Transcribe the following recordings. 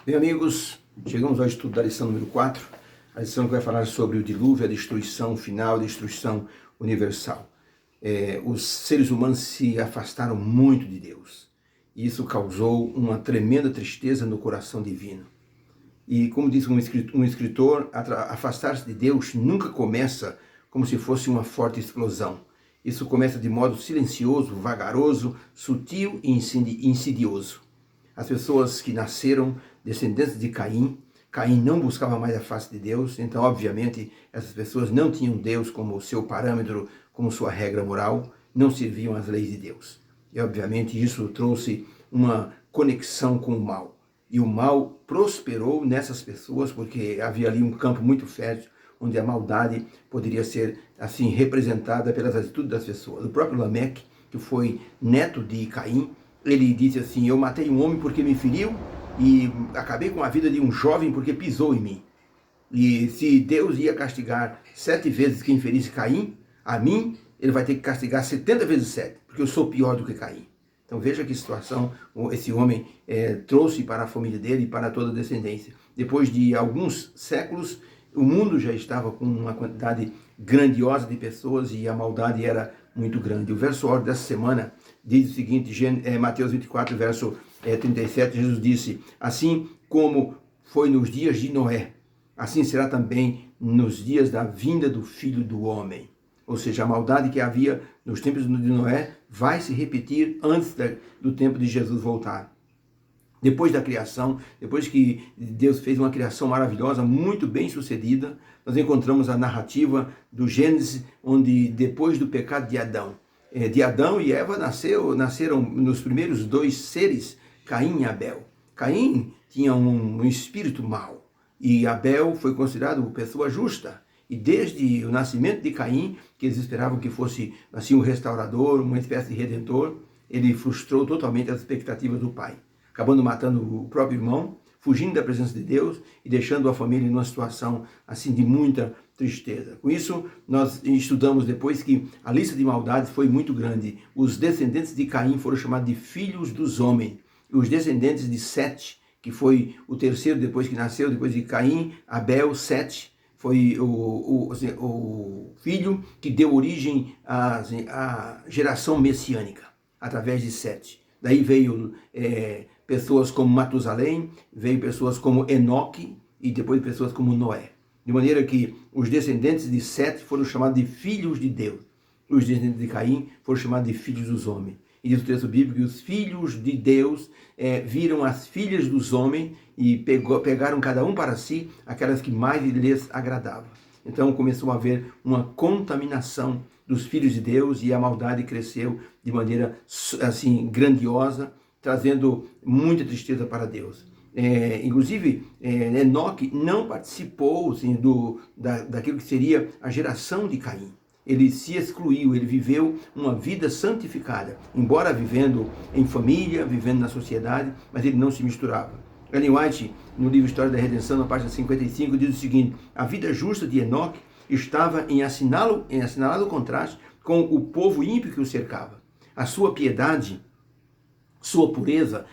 Bem, amigos, chegamos ao estudo da lição número 4, a lição que vai falar sobre o dilúvio, a destruição final, a destruição universal. Os seres humanos se afastaram muito de Deus. E isso causou uma tremenda tristeza no coração divino. E como diz um escritor, afastar-se de Deus nunca começa como se fosse uma forte explosão. Isso começa de modo silencioso, vagaroso, sutil e insidioso. As pessoas que nasceram descendentes de Caim não buscava mais a face de Deus, então obviamente essas pessoas não tinham Deus como seu parâmetro, como sua regra moral, não serviam às leis de Deus. E obviamente isso trouxe uma conexão com o mal. E o mal prosperou nessas pessoas porque havia ali um campo muito fértil, onde a maldade poderia ser assim representada pelas atitudes das pessoas. O próprio Lameque, que foi neto de Caim, ele disse assim: eu matei um homem porque me feriu e acabei com a vida de um jovem porque pisou em mim. E se Deus ia castigar 7 vezes quem ferisse Caim, a mim ele vai ter que castigar 70 vezes 7, porque eu sou pior do que Caim. Então veja que situação esse homem trouxe para a família dele e para toda a descendência. Depois de alguns séculos, o mundo já estava com uma quantidade grandiosa de pessoas e a maldade era muito grande. O verso ordem dessa semana diz o seguinte, Mateus 24, verso 37, Jesus disse: assim como foi nos dias de Noé, assim será também nos dias da vinda do Filho do Homem. Ou seja, a maldade que havia nos tempos de Noé vai se repetir antes do tempo de Jesus voltar. Depois da criação, depois que Deus fez uma criação maravilhosa, muito bem sucedida, nós encontramos a narrativa do Gênesis, onde depois do pecado de Adão e Eva nasceram nos primeiros 2 seres, Caim e Abel. Caim tinha um espírito mau e Abel foi considerado pessoa justa. E desde o nascimento de Caim, que eles esperavam que fosse assim um restaurador, uma espécie de redentor, ele frustrou totalmente as expectativas do pai, acabando matando o próprio irmão, fugindo da presença de Deus e deixando a família numa situação assim de muita tristeza. Com isso, nós estudamos depois que a lista de maldades foi muito grande. Os descendentes de Caim foram chamados de filhos dos homens. E os descendentes de Sete, que foi o terceiro depois que nasceu, depois de Caim, Abel, Sete, foi o filho que deu origem à geração messiânica, através de Sete. Daí veio pessoas como Matusalém, veio pessoas como Enoque e depois pessoas como Noé. De maneira que os descendentes de Sete foram chamados de filhos de Deus. Os descendentes de Caim foram chamados de filhos dos homens. E diz o texto bíblico que os filhos de Deus viram as filhas dos homens e pegaram cada um para si aquelas que mais lhes agradavam. Então começou a haver uma contaminação dos filhos de Deus e a maldade cresceu de maneira assim grandiosa, trazendo muita tristeza para Deus. Inclusive, Enoque não participou assim, daquilo que seria a geração de Caim. Ele se excluiu, ele viveu uma vida santificada, embora vivendo em família, vivendo na sociedade, mas ele não se misturava. Ellen White, no livro História da Redenção, na página 55, diz o seguinte: a vida justa de Enoque estava em assinalado contraste com o povo ímpio que o cercava. A sua piedade, sua pureza,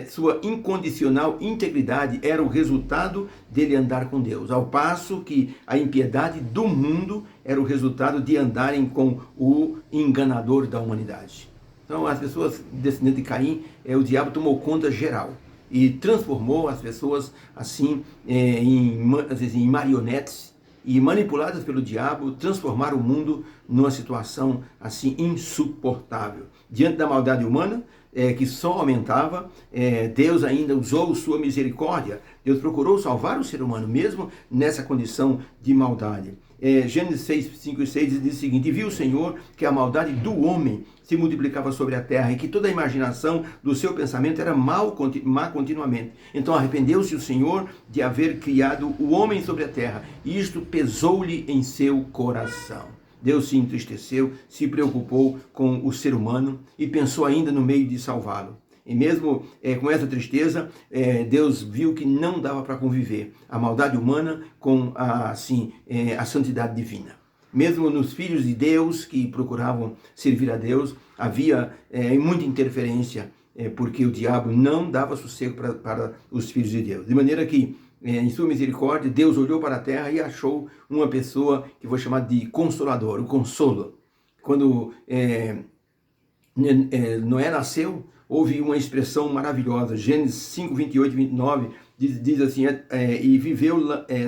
sua incondicional integridade era o resultado dele andar com Deus, ao passo que a impiedade do mundo era o resultado de andarem com o enganador da humanidade. Então as pessoas descendentes de Caim, o diabo tomou conta geral e transformou as pessoas assim em marionetes e manipuladas pelo diabo, transformaram o mundo numa situação assim insuportável. Diante da maldade humana, que só aumentava, Deus ainda usou sua misericórdia. Deus procurou salvar o ser humano, mesmo nessa condição de maldade. Gênesis 6, 5 e 6 diz o seguinte: e viu o Senhor que a maldade do homem se multiplicava sobre a terra e que toda a imaginação do seu pensamento era má continuamente. Então arrependeu-se o Senhor de haver criado o homem sobre a terra, e isto pesou-lhe em seu coração. Deus se entristeceu, se preocupou com o ser humano e pensou ainda no meio de salvá-lo. E mesmo com essa tristeza, Deus viu que não dava para conviver a maldade humana com a santidade divina. Mesmo nos filhos de Deus que procuravam servir a Deus, havia muita interferência porque o diabo não dava sossego para os filhos de Deus. De maneira que, em sua misericórdia, Deus olhou para a terra e achou uma pessoa que foi chamada de Consolador, o consolo. Quando Noé nasceu, houve uma expressão maravilhosa. Gênesis 5, 28 e 29 diz assim, e viveu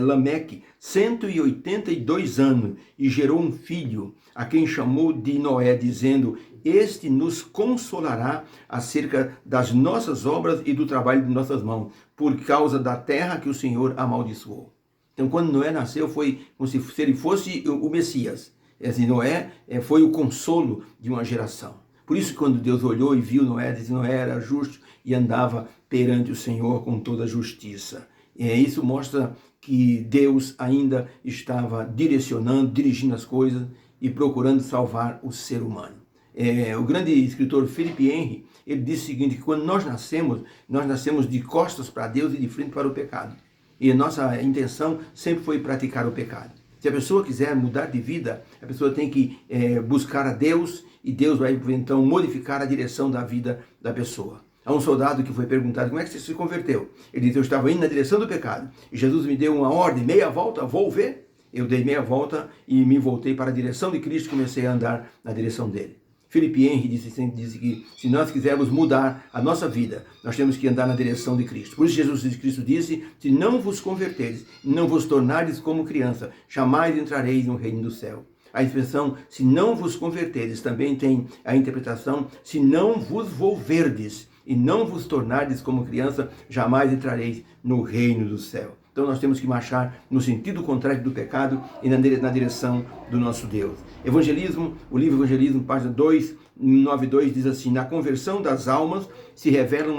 Lameque 182 anos e gerou um filho, a quem chamou de Noé, dizendo, este nos consolará acerca das nossas obras e do trabalho de nossas mãos, por causa da terra que o Senhor amaldiçoou. Então, quando Noé nasceu, foi como se ele fosse o Messias. Assim, Noé foi o consolo de uma geração. Por isso, quando Deus olhou e viu Noé, disse, Noé era justo e andava perante o Senhor com toda a justiça. Isso mostra que Deus ainda estava direcionando, dirigindo as coisas e procurando salvar o ser humano. O grande escritor Philip Henry, ele disse o seguinte, que quando nós nascemos de costas para Deus e de frente para o pecado. E a nossa intenção sempre foi praticar o pecado. Se a pessoa quiser mudar de vida, a pessoa tem que buscar a Deus e Deus vai então modificar a direção da vida da pessoa. Há um soldado que foi perguntado, como é que você se converteu? Ele disse, eu estava indo na direção do pecado e Jesus me deu uma ordem, meia volta, vou ver. Eu dei meia volta e me voltei para a direção de Cristo e comecei a andar na direção dele. Philip Henry disse que se nós quisermos mudar a nossa vida, nós temos que andar na direção de Cristo. Por isso Jesus Cristo disse, se não vos converteres, não vos tornares como criança, jamais entrareis no reino do céu. A expressão, se não vos converteres, também tem a interpretação, se não vos volverdes e não vos tornardes como criança, jamais entrareis no reino do céu. Então nós temos que marchar no sentido contrário do pecado e na direção do nosso Deus. Evangelismo, o livro Evangelismo, página 292, diz assim, na conversão das almas se revela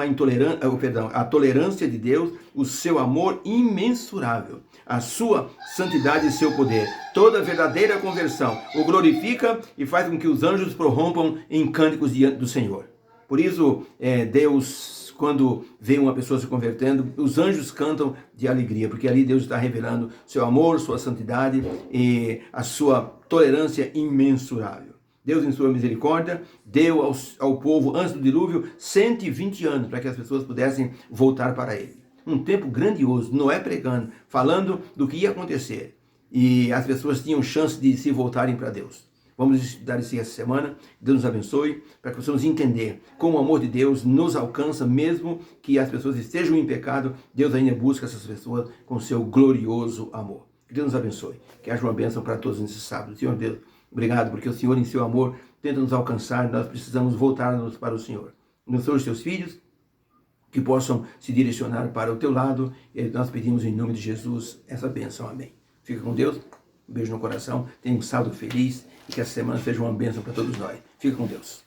a tolerância de Deus, o seu amor imensurável, a sua santidade e seu poder. Toda verdadeira conversão o glorifica e faz com que os anjos prorrompam em cânticos diante do Senhor. Por isso, Deus, quando vê uma pessoa se convertendo, os anjos cantam de alegria, porque ali Deus está revelando seu amor, sua santidade e a sua tolerância imensurável. Deus, em sua misericórdia, deu ao povo, antes do dilúvio, 120 anos para que as pessoas pudessem voltar para ele. Um tempo grandioso, Noé pregando, falando do que ia acontecer. E as pessoas tinham chance de se voltarem para Deus. Vamos estudar isso essa semana. Deus nos abençoe para que possamos entender como o amor de Deus nos alcança, mesmo que as pessoas estejam em pecado, Deus ainda busca essas pessoas com seu glorioso amor. Que Deus nos abençoe. Que haja uma bênção para todos nesse sábado. Senhor Deus, obrigado porque o Senhor em seu amor tenta nos alcançar. Nós precisamos voltar-nos para o Senhor. Nós somos os teus filhos, que possam se direcionar para o teu lado. E nós pedimos em nome de Jesus essa bênção. Amém. Fica com Deus. Um beijo no coração. Tenha um sábado feliz. E que essa semana seja uma bênção para todos nós. Fica com Deus.